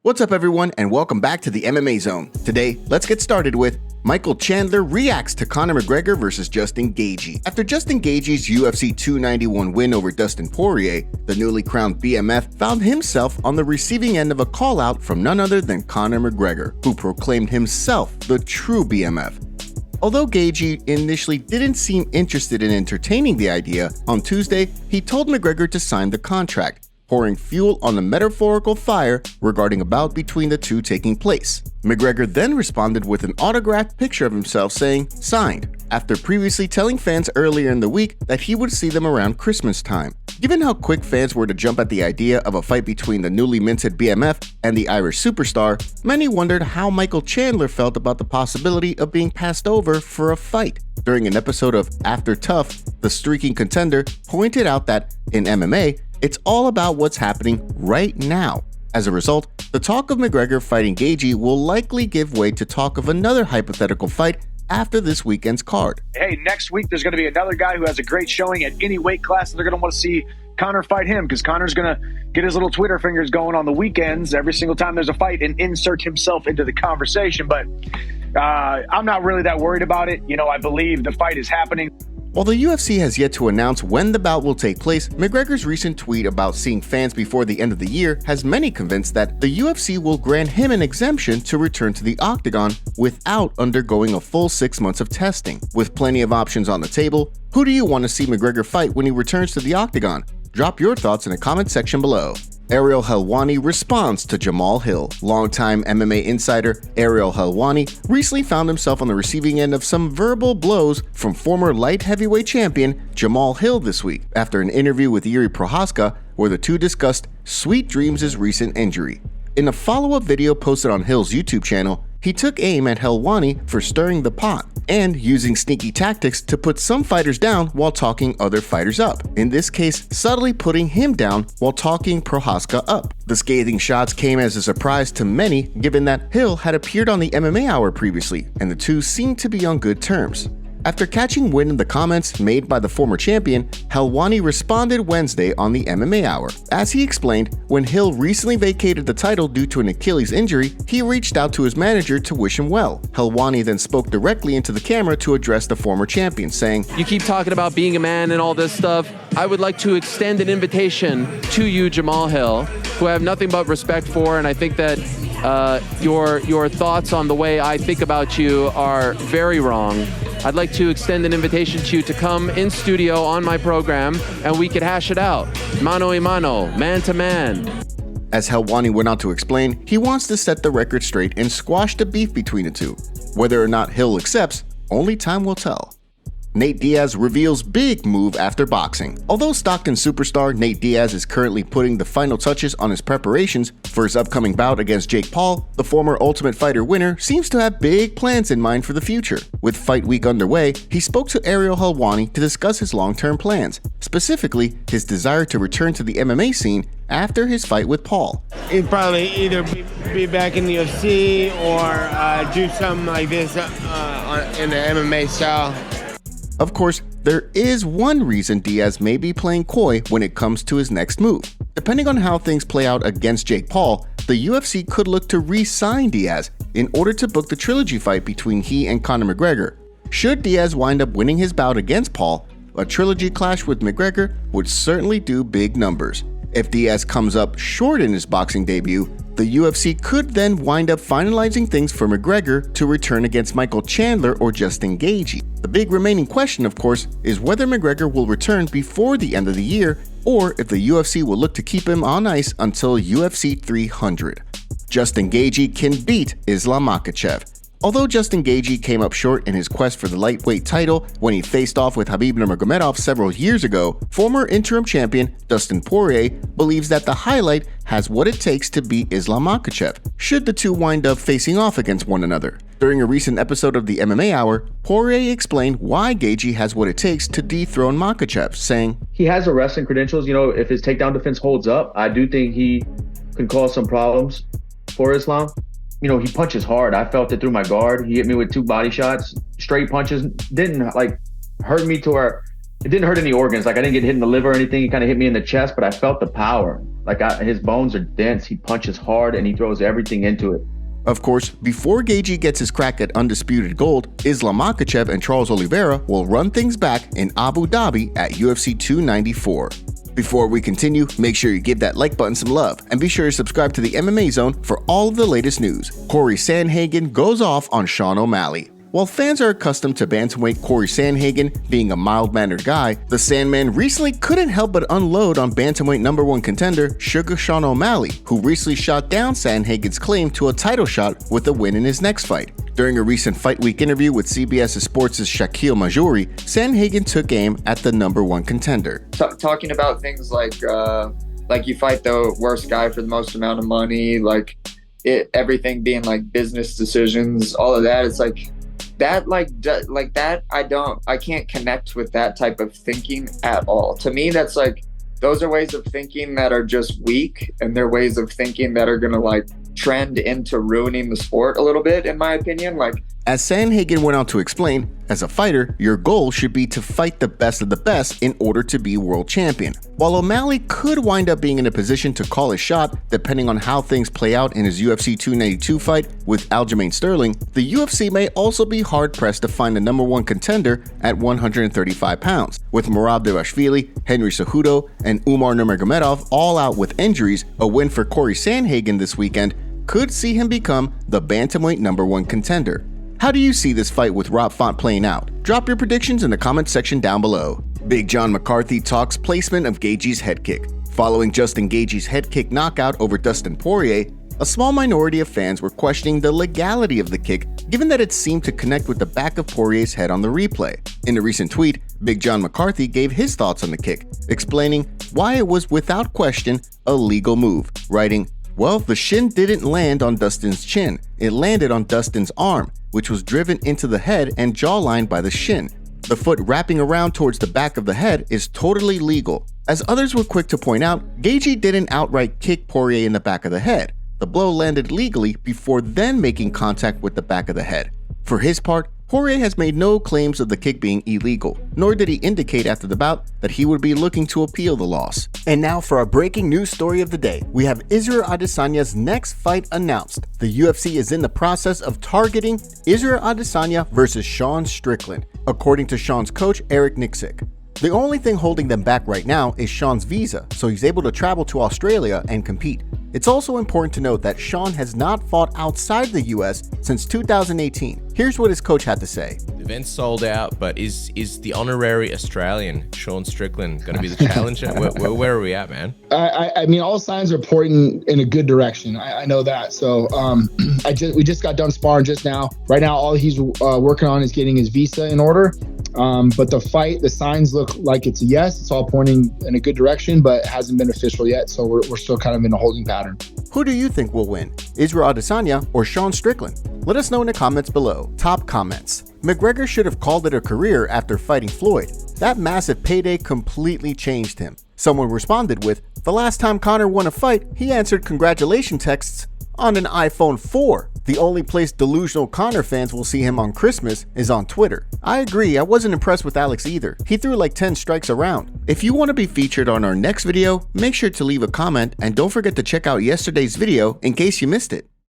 What's up, everyone, and welcome back to the MMA Zone. Today, let's get started with Michael Chandler reacts to Conor McGregor versus Justin Gaethje. After Justin Gaethje's UFC 291 win over Dustin Poirier, the newly crowned BMF found himself on the receiving end of a call-out from none other than Conor McGregor, who proclaimed himself the true BMF. Although Gaethje initially didn't seem interested in entertaining the idea, on Tuesday, he told McGregor to sign the contract, pouring fuel on the metaphorical fire regarding a bout between the two taking place. McGregor then responded with an autographed picture of himself saying, "Signed," after previously telling fans earlier in the week that he would see them around Christmas time. Given how quick fans were to jump at the idea of a fight between the newly minted BMF and the Irish superstar, many wondered how Michael Chandler felt about the possibility of being passed over for a fight. During an episode of After Tough, the streaking contender pointed out that, in MMA, it's all about what's happening right now. As a result, the talk of McGregor fighting Gaethje will likely give way to talk of another hypothetical fight after this weekend's card. Hey, next week there's going to be another guy who has a great showing at any weight class, and they're going to want to see Conor fight him because Conor's going to get his little Twitter fingers going on the weekends every single time there's a fight and insert himself into the conversation. But I'm not really that worried about it. I believe the fight is happening. While the UFC has yet to announce when the bout will take place, McGregor's recent tweet about seeing fans before the end of the year has many convinced that the UFC will grant him an exemption to return to the octagon without undergoing a full 6 months of testing. With plenty of options on the table, who do you want to see McGregor fight when he returns to the octagon? Drop your thoughts in the comment section below. Ariel Helwant responds to Jamahal Hill. Longtime MMA insider Ariel Helwant recently found himself on the receiving end of some verbal blows from former light heavyweight champion Jamahal Hill this week, after an interview with Jiri Prochazka where the two discussed Sweet Dreams' recent injury. In a follow-up video posted on Hill's YouTube channel, he took aim at Helwant for stirring the pot and using sneaky tactics to put some fighters down while talking other fighters up. In this case, subtly putting him down while talking Prochazka up. The scathing shots came as a surprise to many, given that Hill had appeared on the MMA Hour previously, and the two seemed to be on good terms. After catching wind of the comments made by the former champion, Helwant responded Wednesday on the MMA Hour. As he explained, when Hill recently vacated the title due to an Achilles injury, he reached out to his manager to wish him well. Helwant then spoke directly into the camera to address the former champion, saying, "You keep talking about being a man and all this stuff. I would like to extend an invitation to you, Jamahal Hill, who I have nothing but respect for, and I think that your thoughts on the way I think about you are very wrong. I'd like to extend an invitation to you to come in studio on my program and we could hash it out. Mano a mano, man to man." As Helwant went on to explain, he wants to set the record straight and squash the beef between the two. Whether or not Hill accepts, only time will tell. Nate Diaz reveals big move after boxing. Although Stockton superstar Nate Diaz is currently putting the final touches on his preparations for his upcoming bout against Jake Paul, the former Ultimate Fighter winner seems to have big plans in mind for the future. With Fight Week underway, he spoke to Ariel Helwant to discuss his long-term plans, specifically his desire to return to the MMA scene after his fight with Paul. He'd probably either be back in the UFC or do something like this in the MMA style. Of course, there is one reason Diaz may be playing coy when it comes to his next move. Depending on how things play out against Jake Paul, the UFC could look to re-sign Diaz in order to book the trilogy fight between he and Conor McGregor. Should Diaz wind up winning his bout against Paul, a trilogy clash with McGregor would certainly do big numbers. If Diaz comes up short in his boxing debut, the UFC could then wind up finalizing things for McGregor to return against Michael Chandler or Justin Gaethje. The big remaining question, of course, is whether McGregor will return before the end of the year or if the UFC will look to keep him on ice until UFC 300. Justin Gaethje can beat Islam Makhachev. Although Justin Gaethje came up short in his quest for the lightweight title when he faced off with Khabib Nurmagomedov several years ago, former interim champion Dustin Poirier believes that the highlight has what it takes to beat Islam Makhachev, should the two wind up facing off against one another. During a recent episode of the MMA Hour, Poirier explained why Gaethje has what it takes to dethrone Makhachev, saying, "He has the wrestling credentials. If his takedown defense holds up, I do think he can cause some problems for Islam. He punches hard. I felt it through my guard. He hit me with 2 body shots, straight punches. Didn't hurt me to where it didn't hurt any organs. I didn't get hit in the liver or anything. He kind of hit me in the chest, but I felt the power. His bones are dense. He punches hard and he throws everything into it. Of course, before Gaethje gets his crack at undisputed gold, Islam Makhachev and Charles Oliveira will run things back in Abu Dhabi at UFC 294. Before we continue, make sure you give that like button some love and be sure to subscribe to the MMA Zone for all of the latest news. Cory Sandhagen goes off on Sean O'Malley. While fans are accustomed to bantamweight Cory Sandhagen being a mild-mannered guy, the Sandman recently couldn't help but unload on bantamweight #1 contender Sugar Sean O'Malley, who recently shot down Sandhagen's claim to a title shot with a win in his next fight. During a recent Fight Week interview with CBS Sports' Shaquille Majuri, Sandhagen took aim at the #1 contender. Talking about things like you fight the worst guy for the most amount of money, everything being like business decisions, all of that. It's like that, I can't connect with that type of thinking at all. To me, that's like, those are ways of thinking that are just weak, and they're ways of thinking that are gonna trend into ruining the sport a little bit, in my opinion. As Sandhagen went on to explain, as a fighter, your goal should be to fight the best of the best in order to be world champion. While O'Malley could wind up being in a position to call his shot depending on how things play out in his UFC 292 fight with Aljamain Sterling, the UFC may also be hard-pressed to find a #1 contender at 135 pounds. With Merab Dvalishvili, Henry Cejudo, and Umar Nurmagomedov all out with injuries, a win for Cory Sandhagen this weekend could see him become the bantamweight #1 contender. How do you see this fight with Rob Font playing out? Drop your predictions in the comment section down below. Big John McCarthy talks placement of Gaethje's head kick. Following Justin Gaethje's head kick knockout over Dustin Poirier, a small minority of fans were questioning the legality of the kick given that it seemed to connect with the back of Poirier's head on the replay. In a recent tweet, Big John McCarthy gave his thoughts on the kick, explaining why it was without question a legal move, writing, "Well, the shin didn't land on Dustin's chin, it landed on Dustin's arm, which was driven into the head and jawline by the shin. The foot wrapping around towards the back of the head is totally legal." As others were quick to point out, Gaethje didn't outright kick Poirier in the back of the head. The blow landed legally before then making contact with the back of the head. For his part, Poirier has made no claims of the kick being illegal, nor did he indicate after the bout that he would be looking to appeal the loss. And now for our breaking news story of the day. We have Israel Adesanya's next fight announced. The UFC is in the process of targeting Israel Adesanya versus Sean Strickland, according to Sean's coach Eric Nixick. The only thing holding them back right now is Sean's visa, so he's able to travel to Australia and compete. It's also important to note that Sean has not fought outside the US since 2018. Here's what his coach had to say. The event's sold out, but is the honorary Australian Sean Strickland going to be the challenger? Where are we at, man? I mean, all signs are pointing in a good direction. I know that. So we just got done sparring just now. Right now, all he's working on is getting his visa in order. But the fight, the signs look like it's a yes. It's all pointing in a good direction, but it hasn't been official yet. So we're still kind of in a holding pattern. Who do you think will win, Israel Adesanya or Sean Strickland? Let us know in the comments below. Top comments. McGregor should have called it a career after fighting Floyd. That massive payday completely changed him. Someone responded with, the last time Conor won a fight, he answered congratulation texts on an iPhone 4. The only place delusional Conor fans will see him on Christmas is on Twitter. I agree, I wasn't impressed with Alex either. He threw like 10 strikes around. If you want to be featured on our next video, make sure to leave a comment and don't forget to check out yesterday's video in case you missed it.